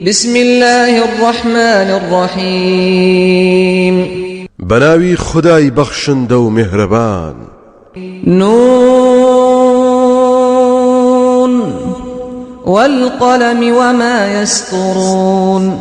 بسم الله الرحمن الرحيم بناوي خداي بخشند و مهربان نون والقلم وما يسطرون.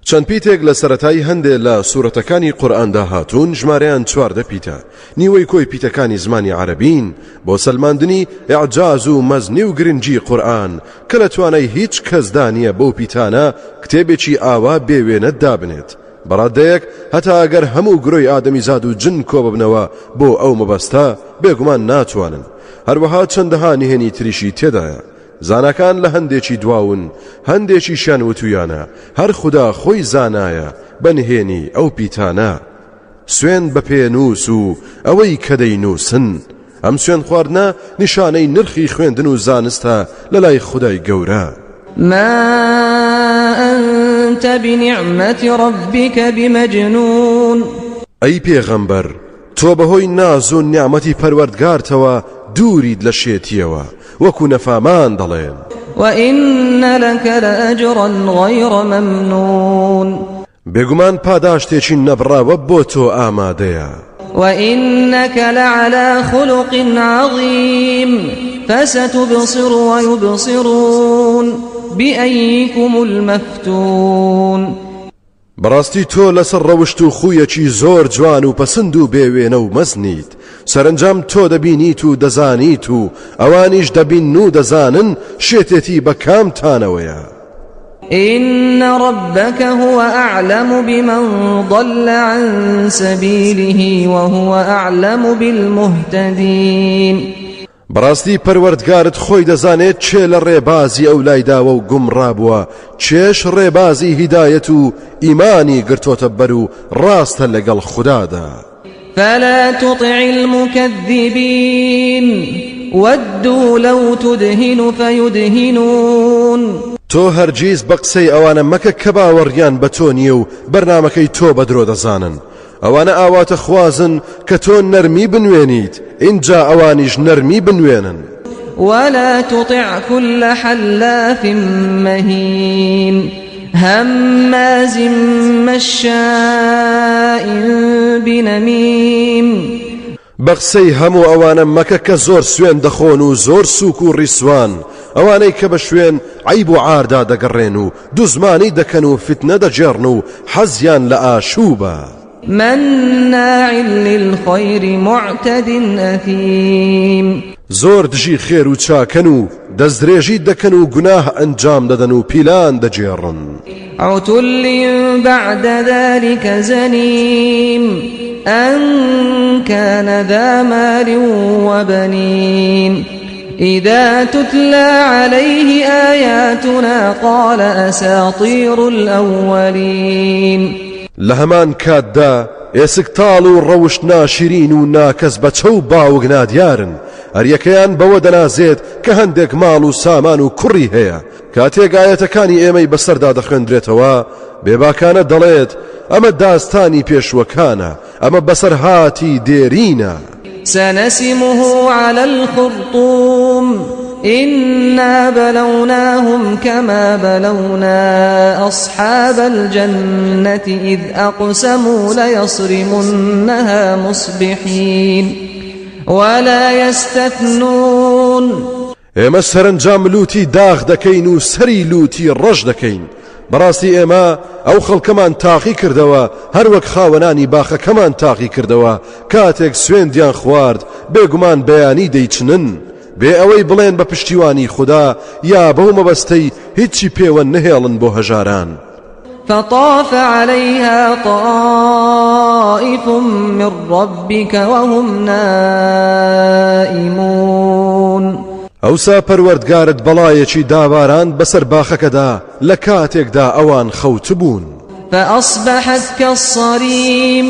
چەند پیتێک لە سەرەتای هەندێک لە سوورەتەکانی قورئاندا هاتوون ژمارەیان 14 پیتە. نیوەی کۆی پیتەکانی زمانی عەرەبین بۆ سەلماندنی ئیعجاز و مەزنی و گرنگی قورئان کە لە توانای هیچ کەسدا نییە بەو پیتانە کتێبێکی ئاوا بێوێنە دابنێت. بەڕادەیەک هەتا ئەگەر هەموو گرۆی ئادەمیزاد و جن کۆ ببنەوە بۆ ئەو مەبەستە بێگومان ناتوانن. هەروەها چەندەها نهێنی تریشی تێدایە. زانەکان لە هەندێکی دواون هەندێکیشیان وتویانە هەر خوددا خۆی زانایە بەنهێنی ئەو پیتانە. سوێن بە پێنووس و ئەوەی کە دەینووسن. ئەم سوێن خواردنە نیشانەی نرخی خوێندن و زانستە لە لای خودای گەورە. ما أنت بنعمة ربك بمجنون. ئەی پێغەمبەر تۆ بەهۆی ناز و نیعمەتی پەروەردگارتەوە دوورید لە شێتیەوە وەکو نەفامان دەڵێن. وإن لك لأجرا غير ممنون. بێگومان پاداشتێکی نەبڕاوە بۆ تۆ ئامادەیە. وإنك لعلى خلق عظيم فستبصر ويبصرون بأيكم المفتون. بەڕاستی تۆ لەسەر ڕەوشت و خویەکی زۆر جوان و پەسند و بێوێنە و مەزنیت. سەرنجام تۆ دەبینیت و دەزانیت و ئەوانیش دەبین و دەزانن شێتێتی بە کامتانەوەیە. إن ربك هو أعلم بمن ضل عن سبيله وهو أعلم بالمهتدين. بەڕاستی پەروەردگارت خۆی دەزانێت چێ لە ڕێبازی ئەو لایداوە و گومڕابووە چێش ڕێبازی هیدایەت و ئیمانی گرتۆتە بەر و ڕاستە لەگەڵ خوددادا. فلا تطع المكذبين ودوا لو تدهن فيدهنون. تۆ هەرگیز بە قسەی ئەوانە مەکە کە باوەڕیان بە تۆ نییە و بەرنامەکەی تۆ بە درۆ دەزانن. ئەوانە ئاواتە خوازن کە تۆ نەرمی بنوێنیت اینجا ئەوانیش نەرمی بنوێنن. ولا تطع كل حلاف مهين هماز مشاء بنميم. بەقسەی هەموو ئەوانە مەکە کە زۆر سوێن دەخۆن و زۆر سووک و ڕیسوان ئەوانەی کە بە شوێن عیب و عاردا دەگەڕێن و دوزمانی دەکەن و فتنە دەجێڕن و حەزیان لە ئاشوبە. مناع للخير معتد أثيم. زۆر دژی خێر و چاکەن و دەستدرێژی دەکەن و گوناه ئەنجام دەدەن و پیلان دەجێڕن. عتل بعد ذلك زنيم أن كان ذا مال وبنين إذا تتلى عليه آياتنا قال أساطير الأولين. لهمان کاتدا ئێسکتاڵ و ڕەوشت ناشرین و ناکەس بە چەو باوک نادیارن. هەریەکەیان بەوە دەنازێت کە هەندێک ماڵ و سامان و کوڕی هەیە. کاتێک ئاەتەکانی ئێمەی بەسەردا دەخوێندرێتەوە بێباکانە دەڵێت ئەمە داستانی پێشوەکانە ئەمە بەسەرهاتی دێرینە. سنسمه على الخرطوم إنا بلوناهم كما بلونا أصحاب الجنة إذ أقسموا ليصرمنها مصبحين ولا يستثنون. ئێمە سەرنجام لوتی داغ دەکەین و سەری لوتی ڕەش دەکەین. بەڕاستی ئێمە ئەو خەڵکەمان تاقی کردەوە هەر وەک خاوەنانی باخەکەمان تاقی کردەوە کاتێک سوێندیان خوارد بێگومان بەیانی دەیچنن بێ ئەوەی بڵێن بە پشتیوانی خوددا یا بەو مەبەستەی هیچی پێوە نهێڵن بۆ هەژاران. فطاف عليها طائف من ربك وهم نائمون. ئەوسا پەروەردگارت بەڵایەکی داواران بەسەر باخەکەدا لە کاتێکدا ئەوان خەوت بوون. فأصبحت كالصريم.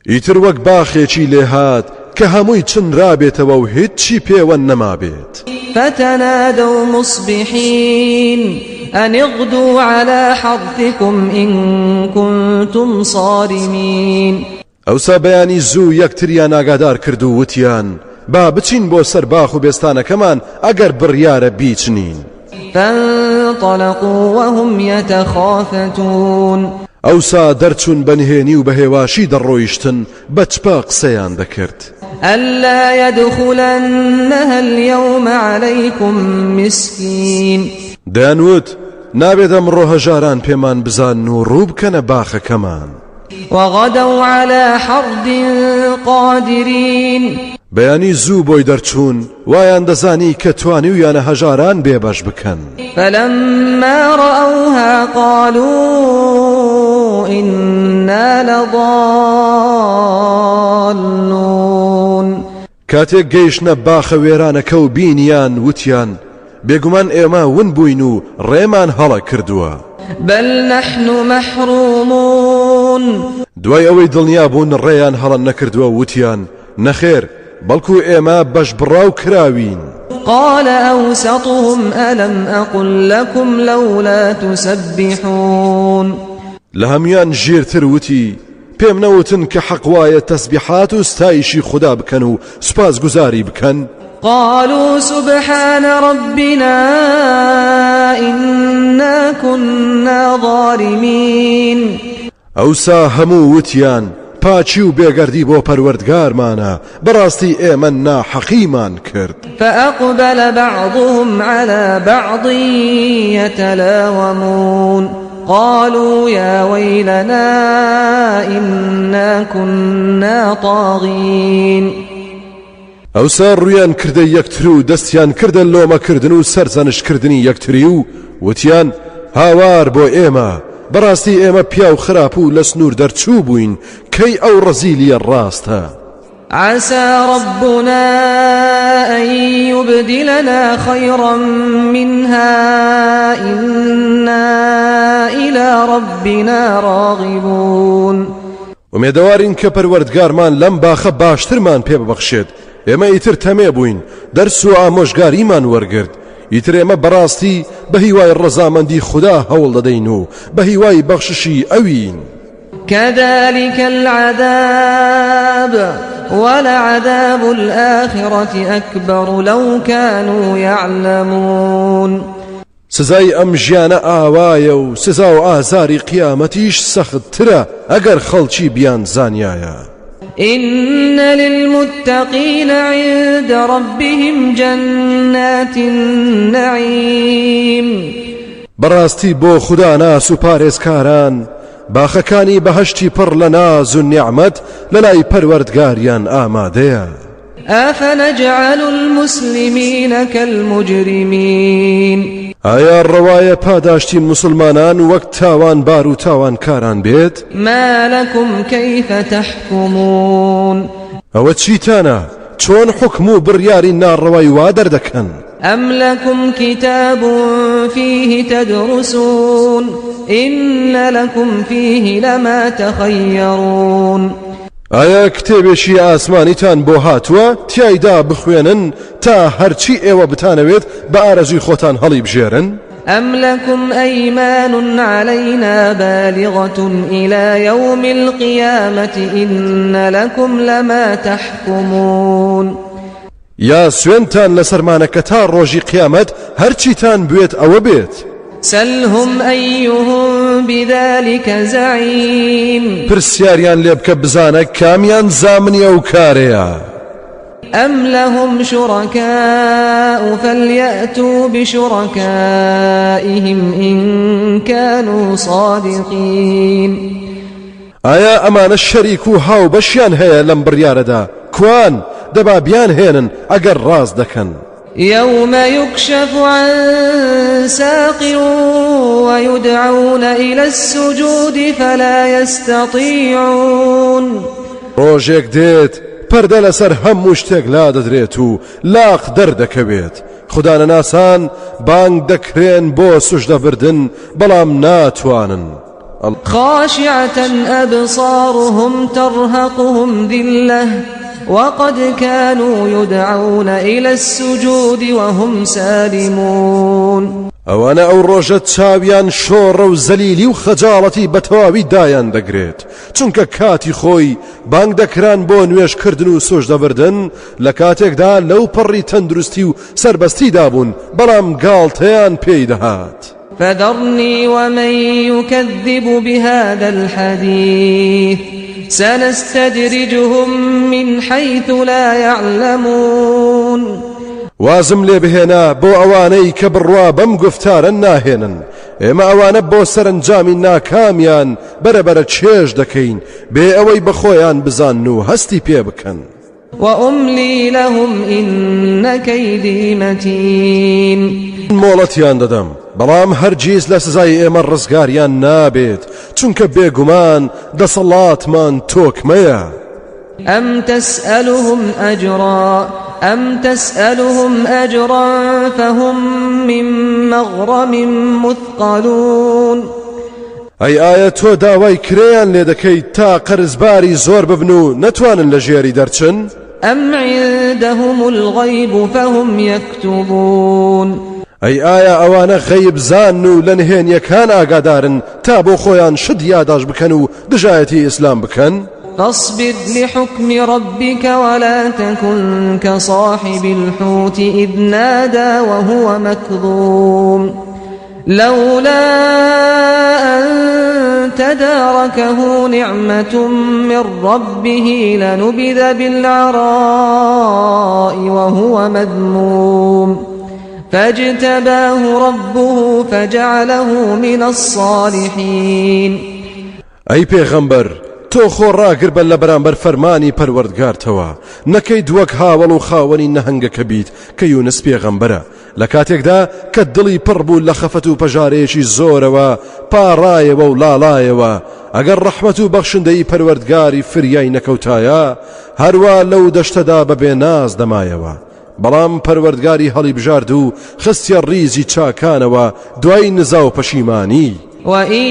ئیتر وەک باخێکی لێهات کە هەمووی چن رابێتەوە و هیچی پێوە نەمابێت. فتنادوا مصبحين أن اغدوا على حرثكم إن كنتم صارمين. ئەوسا بەیانی زوو یەکتریان ئاگادار کرد و وتیان با بچین بۆ سەر باخ و بێستانەکەمان ئەگەر بڕیارە بیچنین. فانطلقوا فانطلقوا وهم يتخافتون ئەوسا دەرچوون بەنهێنی و بەهێواشی دەڕۆیشتن بەچپە قسەیان دەکرد ألا يدخلنها اليوم عليكم مسكين دەیانوت نابێت ئەمڕۆ هەژاران پێمان بزان و ڕوو بکەنە باخەکەمان وغدوا على حرد قادرين بەیانی زوو بۆی دەرچوون وایان دەزانی کە توانی و یانە هەژاران بێبەش بکەن فلما رأوها قالوا إنا لضالون کاتێک گەیشتنە باخە وێرانەکە و بینیان وتیان بێگومان ئێمە ون بووین و ڕێمان هەڵە کردووە بل نحن محرومون دوای ئەوەی دڵنیا بوون ڕێیان هەڵە نەکردووە وتیان نەخێر بەڵکو ئێمە بەش بڕاو کراوین قال أوسطهم ألم أقل لكم لولا تسبحون لە هەمویان ژێرتر وتی پێم نەوتن کە حەق وایە تەسبیحات و ستایشی خوددا بکەن و سوپاس گوزاری بکەن قالوا سبحان ربنا إنا كنا ظالمين ئەوسا هەموو وتیان پاچی و بێگەردی بۆ پەروەردگارمانە بەڕاستی ئێمە ناحەقیمان کرد فأقبل بعضهم على بعض يتلاومون قالوا يا ويلنا إنا كنا طاغين ئەوسا ڕویان کردە یەکتر و دەستیان کردە لۆمەکردن و سەرزانشکردنی یەکتری و وتیان هاوار بۆ ئێمە بەڕاستی ئێمە پیا و خراپ و لە سنوور دەرچوو بووین کەی ئەو ڕەزیلیە ڕاستە عسى ربنا أن يبدلنا خيرا منها إنا إلى ربنا راغبون ومێدەوارین کە پەروەردگارمان لەم باخە باشترمان پێ ببەخشێت ئێمە ئیتر تەمێ بووین دەرس و ئامۆژگاریمان وەرگرت ئیتر ئێمە بەڕاستی بە هیوای ڕەزامەندی خوددا هەوڵ دەدەین و بە هیوای بەخششی ئەوین كذلك العذاب ولعذاب الآخرة أكبر لو كانوا يعلمون سزای ئەم ژیانە ئاوایە و سزا و ئازاری قیامەتیش سەختترە ئەگەر خەڵکی بیان زانیایە إن للمتقين عند ربهم جنات النعيم بەڕاستی بۆ خوددا ناس و پارێزکاران باخەکانی بەهەشتی پڕ لە ناز و نیعمەت لەلای پەروەردگاریان ئامادەیە أفنجعل المسلمين كالمجرمين ئایا ڕەوایە پاداشتی مسلمانان وەک تاوان بار و تاوانکاران بێت ما لكم كيف تحكمون ئەوە چیتانە چۆن حکم و بڕیاری ناڕەوای وا دەردەکەن أم لكم كتاب فيه تدرسون إن لكم فيه لما تخيرون ئایا کتێبێکی ئاسمانیتان بۆ هاتووە تیایدا بخوێنن تا هەرچی ئێوە بتانەوێت بە ئارەزوی خۆتان هەڵی بژێرن أم لكم أيمان علينا بالغة إلى يوم القيامة إن لكم لما تحكمون یا سوێنتان لەسەرمانە کە تا ڕۆژی قیامەت هەرچیتان بوێت ئەوە بێت سلهم أيهم بذلك زعيم پرسیاریان لێ بکە بزانە کامیان زامنیە و کارەیە أم لهم شركاء فليأتوا بشركائهم إن كانوا صادقين ئایا ئەمانە شەریک و هاو بەشیان هەیە لەم بڕیارەدا کوان دەبا بیان هێنن ئەگەر ڕاست دەکەن يوم يكشف عن ساق ويدعون إلى السجود فلا يستطيعون ڕۆژێک دێت پەردە لەسەر هەموو شتێک لا دەدرێت و لاق دەردەکەوێت خوددا نەناسان بانگ دەکرێن بۆ سوژدەبردن بەڵام ناتوانن خاشعة أبصارهم ترهقهم ذلة وقد كانوا يدعون إلى السجود وهم سالمون ئەوانە ئەو ڕۆژە چاویان شۆڕە و زەلیلی و خەجاڵەتی بەتەواوی دایان دەگرێت چونکە کاتی خۆی بانگ دەکران بۆ نوێژکردن و سۆژدەبردن لە کاتێکدا لەو پەڕی تەندروستی و سربەستیدا بوون بەڵام گاڵتەیان پێی دەهات فذرني ومن يكذب بهذا الحديث سنستدرجهم من حيث لا يعلمون وازم لێ بهێنا بۆ ئەوانەی کە بڕوا بەم گفتارە ناهێنن ئێمە ئەوانە بۆ سەرنجامی ناکامیان بەرەبەرە چێژ دەکەین بێ ئەوەی بەخۆیان بزان و هەستی پێ بکەن وأملي لهم إن كيدي متين مۆڵەتیان دەدەم بەڵام هەرگیز لە سزای ئێمە ڕزگاریان نابێت چونکە بێگومان دەسەڵاتمان تۆکمەیە أم تسألهم أجرا فهم من مغرم مثقلون ئەی ئایا تۆ داوای کرێیان لێ دەکەیت تا قەرزباری زۆر ببن و نەتوانن لە ژێری دەرچن أم عندهم الغيب فهم يكتبون ئەی ئایا ئەوانە غەیب زان و لە نهێنیەکان ئاگادارن تا بۆ خۆیان شت یاداش بکەن و دژایەتی ئیسلام بکەن فاصبر لحكم ربك ولا تكن كصاحب الحوت إذ نادى وهو مكظوم لولا أن تداركه نعمة من ربه لنبذ بالعراء وهو مذموم فاجتباه ربه فجعله من الصالحين ئەی پێغەمبەر تۆ خۆڕاگر بە لە بەرامبەر فەرمانی پەروەردگارتەوە نەکەیت وەک هاوڵ و خاوەنی نەهەنگەکە بیت کە یونس پێغەمبەرە لە کاتێکدا کە دڵی پڕ بوو لە خەفەت و پەژارەیەکی زۆرەوە پاڕایەوە و لاڵایەوە ئەگەر ڕەحمەت و بەخشندەی پەروەردگاری فریای نەکەوتایە هەروە لەو دەشتەدا بەبێ ناز دەمایەوە بەڵام پەروەردگاری هەڵی بژارد و خستیە ڕیزی چاکانەوە دوای نزا و پەشیمانی وإن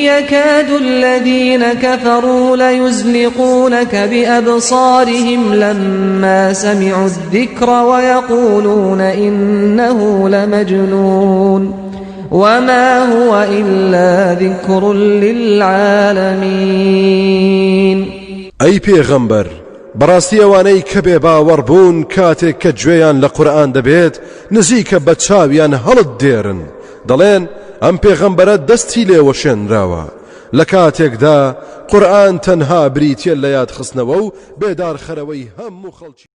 يكاد الذين كفروا ليزلقونك بأبصارهم لما سمعوا الذكر ويقولون إنه لمجنون وما هو إلا ذكر للعالمين أي پیغمبر بەڕاستی ئەوانەی کە بێ باوەڕ بوون کاتێک کە گوێیان لە قورئان دەبێت نزیکە بە چاویان هەڵت دێرن دەڵێن ئەم پێغەمبەرە دەستی لێوەشێنراوە لە کاتێکدا قورئان تەنها بریتیە لە یاد خستنەوە و بێدارخەرەوەی هەموو خەڵکی